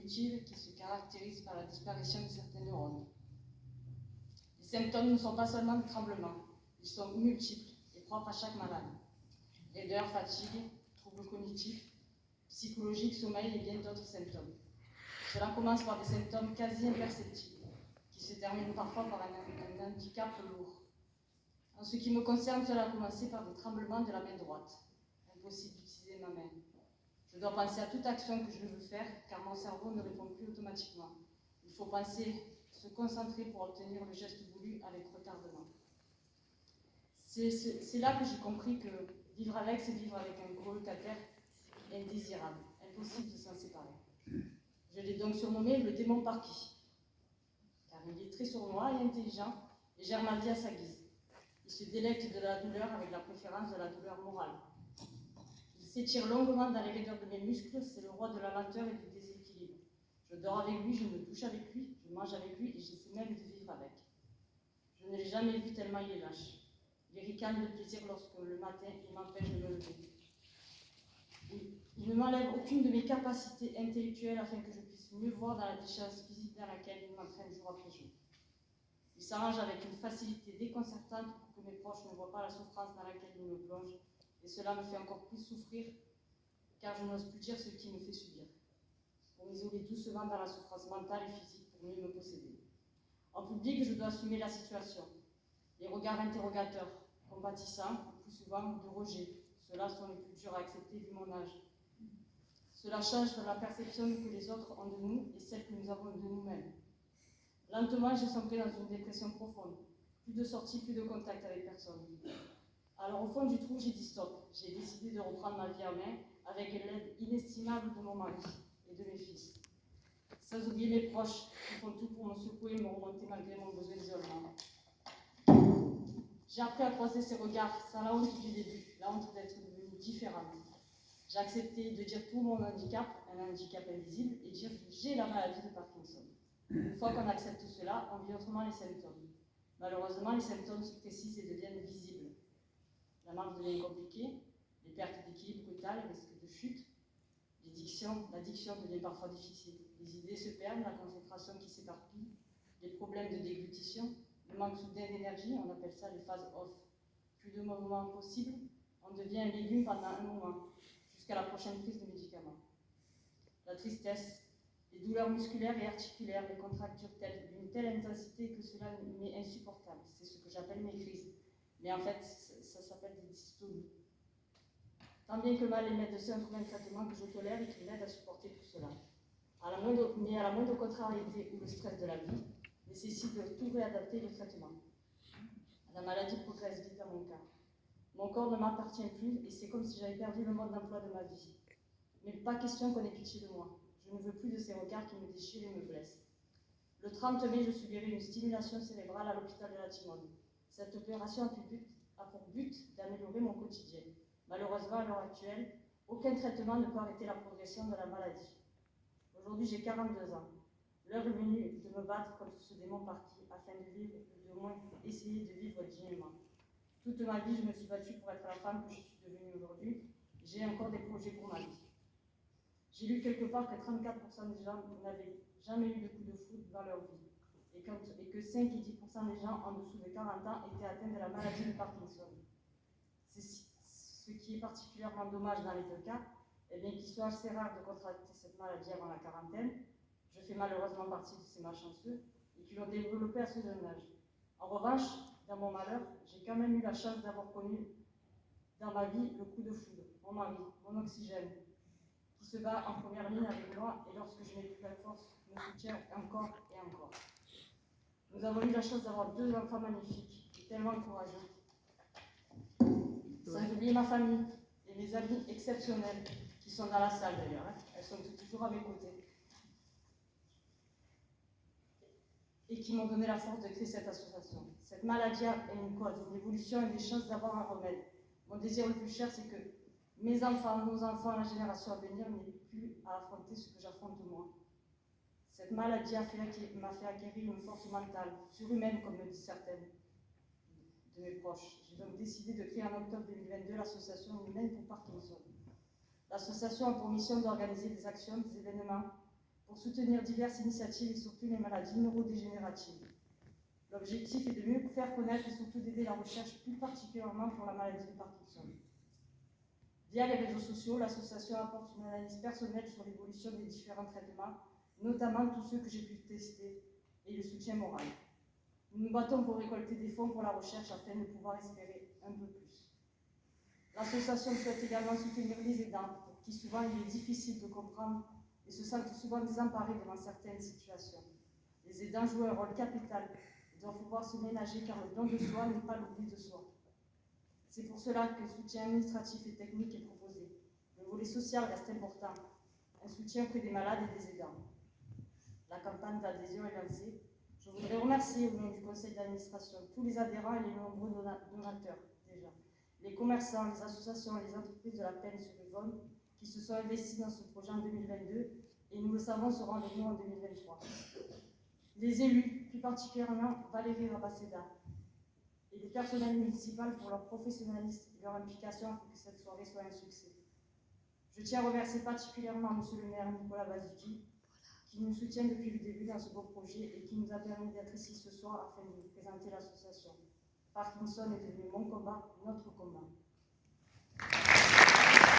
cognitive qui se caractérise par la disparition de certains neurones. Les symptômes ne sont pas seulement des tremblements, ils sont multiples et propres à chaque malade. Raideur, fatigue, troubles cognitifs, psychologiques, sommeil et bien d'autres symptômes. Cela commence par des symptômes quasi imperceptibles, qui se terminent parfois par un handicap lourd. En ce qui me concerne, cela a commencé par des tremblements de la main droite. Impossible d'utiliser ma main. Je dois penser à toute action que je veux faire, car mon cerveau ne répond plus automatiquement. Il faut penser, se concentrer pour obtenir le geste voulu avec retardement. C'est là que j'ai compris que vivre avec, c'est vivre avec un gros locataire indésirable, impossible de s'en séparer. Je l'ai donc surnommé le démon Parky, car il est très sournois et intelligent et gère ma vie à sa guise. Il se délecte de la douleur avec la préférence de la douleur morale. Il s'étire longuement dans les raideurs de mes muscles, c'est le roi de la lenteur et du déséquilibre. Je dors avec lui, je me douche avec lui, je mange avec lui et j'essaie même de vivre avec. Je ne l'ai jamais vu tellement il est lâche. Il ricane de plaisir lorsque le matin il m'empêche de me lever. Il ne m'enlève aucune de mes capacités intellectuelles afin que je puisse mieux voir dans la déchéance physique dans laquelle il m'entraîne jour après jour. Il s'arrange avec une facilité déconcertante pour que mes proches ne voient pas la souffrance dans laquelle il me plonge, et cela me fait encore plus souffrir, car je n'ose plus dire ce qui me fait subir, pour m'isoler doucement dans la souffrance mentale et physique pour mieux me posséder. En public, je dois assumer la situation. Les regards interrogateurs, compatissants, le plus souvent de rejet, ceux-là sont les plus durs à accepter vu mon âge. Cela change de la perception que les autres ont de nous et celle que nous avons de nous-mêmes. Lentement, j'ai sombré dans une dépression profonde. Plus de sortie, plus de contact avec personne. Alors au fond du trou, j'ai dit stop. J'ai décidé de reprendre ma vie en main avec l'aide inestimable de mon mari et de mes fils. Sans oublier mes proches qui font tout pour me secouer et me remonter malgré mon besoin d'isolement. J'ai appris à croiser ces regards sans la honte du début, la honte d'être devenue différente. J'ai accepté de dire tout mon handicap, un handicap invisible, et dire que j'ai la maladie de Parkinson. Une fois qu'on accepte cela, on vit autrement les symptômes. Malheureusement, les symptômes se précisent et deviennent visibles. La marche devient compliquée, les pertes d'équilibre brutales, les risques de chute, l'addiction devient parfois difficile. Les idées se perdent, la concentration qui s'éparpille, les problèmes de déglutition, le manque soudain d'énergie, on appelle ça les phases off. Plus de mouvements possibles, on devient un légume pendant un moment, jusqu'à la prochaine prise de médicaments. La tristesse, les douleurs musculaires et articulaires, les contractures d'une telle intensité que cela m'est insupportable. C'est ce que j'appelle mes crises. Mais en fait, ça s'appelle des dystonies. Tant bien que mal, les médecins trouvent un traitement que je tolère et qui m'aide à supporter tout cela. Mais à la moindre contrariété ou le stress de la vie, nécessite de tout réadapter le traitement. La maladie progresse vite dans mon cas. Mon corps ne m'appartient plus et c'est comme si j'avais perdu le mode d'emploi de ma vie. Mais pas question qu'on ait pitié de moi. Je ne veux plus de ces regards qui me déchirent et me blessent. Le 30 mai, je subirai une stimulation cérébrale à l'hôpital de la Timone. Cette opération a pour but d'améliorer mon quotidien. Malheureusement, à l'heure actuelle, aucun traitement ne peut arrêter la progression de la maladie. Aujourd'hui, j'ai 42 ans. L'heure est venue de me battre contre ce démon Parky afin de vivre, ou de moins essayer de vivre dignement. Toute ma vie, je me suis battue pour être la femme que je suis devenue aujourd'hui. J'ai encore des projets pour ma vie. J'ai lu quelque part que 34% des gens n'avaient jamais eu de coup de foudre dans leur vie et que 5 et 10% des gens en dessous de 40 ans étaient atteints de la maladie de Parkinson. Ce qui est particulièrement dommage dans les deux cas, eh bien qu'il soit assez rare de contracter cette maladie avant la quarantaine. Je fais malheureusement partie de ces malchanceux et qui l'ont développé à ce jeune âge. En revanche, dans mon malheur, j'ai quand même eu la chance d'avoir connu dans ma vie le coup de foudre, mon mari, mon oxygène, qui se bat en première ligne avec moi et lorsque je n'ai plus la force, me soutient encore et encore. Nous avons eu la chance d'avoir 2 enfants magnifiques et tellement courageux. Sans oublier ma famille et mes amis exceptionnels qui sont dans la salle d'ailleurs. Elles sont toujours à mes côtés. Et qui m'ont donné la force de créer cette association. Cette maladie a une cause, une évolution et des chances d'avoir un remède. Mon désir le plus cher, c'est que mes enfants, nos enfants, la génération à venir n'aient plus à affronter ce que j'affronte moi. Cette maladie m'a fait acquérir une force mentale, surhumaine comme le disent certaines de mes proches. J'ai donc décidé de créer en octobre 2022 l'association humaine pour Parkinson. L'association a pour mission d'organiser des actions, des événements pour soutenir diverses initiatives et surtout les maladies neurodégénératives. L'objectif est de mieux faire connaître et surtout d'aider la recherche, plus particulièrement pour la maladie de Parkinson. Via les réseaux sociaux, l'association apporte une analyse personnelle sur l'évolution des différents traitements, notamment tous ceux que j'ai pu tester, et le soutien moral. Nous nous battons pour récolter des fonds pour la recherche afin de pouvoir espérer un peu plus. L'association souhaite également soutenir les aidants, pour qui souvent il est difficile de comprendre et se sentent souvent désemparés devant certaines situations. Les aidants jouent un rôle capital et doivent pouvoir se ménager car le don de soi n'est pas l'oubli de soi. C'est pour cela que le soutien administratif et technique est proposé. Le volet social reste important, un soutien que des malades et des aidants. La campagne d'adhésion est lancée. Je voudrais remercier au nom du conseil d'administration tous les adhérents et les nombreux donateurs déjà, les commerçants, les associations et les entreprises de la Plaine-sur-Yvonne qui se sont investis dans ce projet en 2022 et nous le savons seront avec nous en 2023. Les élus, plus particulièrement Valérie Rabasséda, et les personnels municipaux pour leur professionnalisme et leur implication afin que cette soirée soit un succès. Je tiens à remercier particulièrement M. le maire Nicolas Bazuki, qui nous soutient depuis le début dans ce beau projet et qui nous a permis d'être ici ce soir afin de vous présenter l'association. Parkinson est devenu mon combat, notre combat.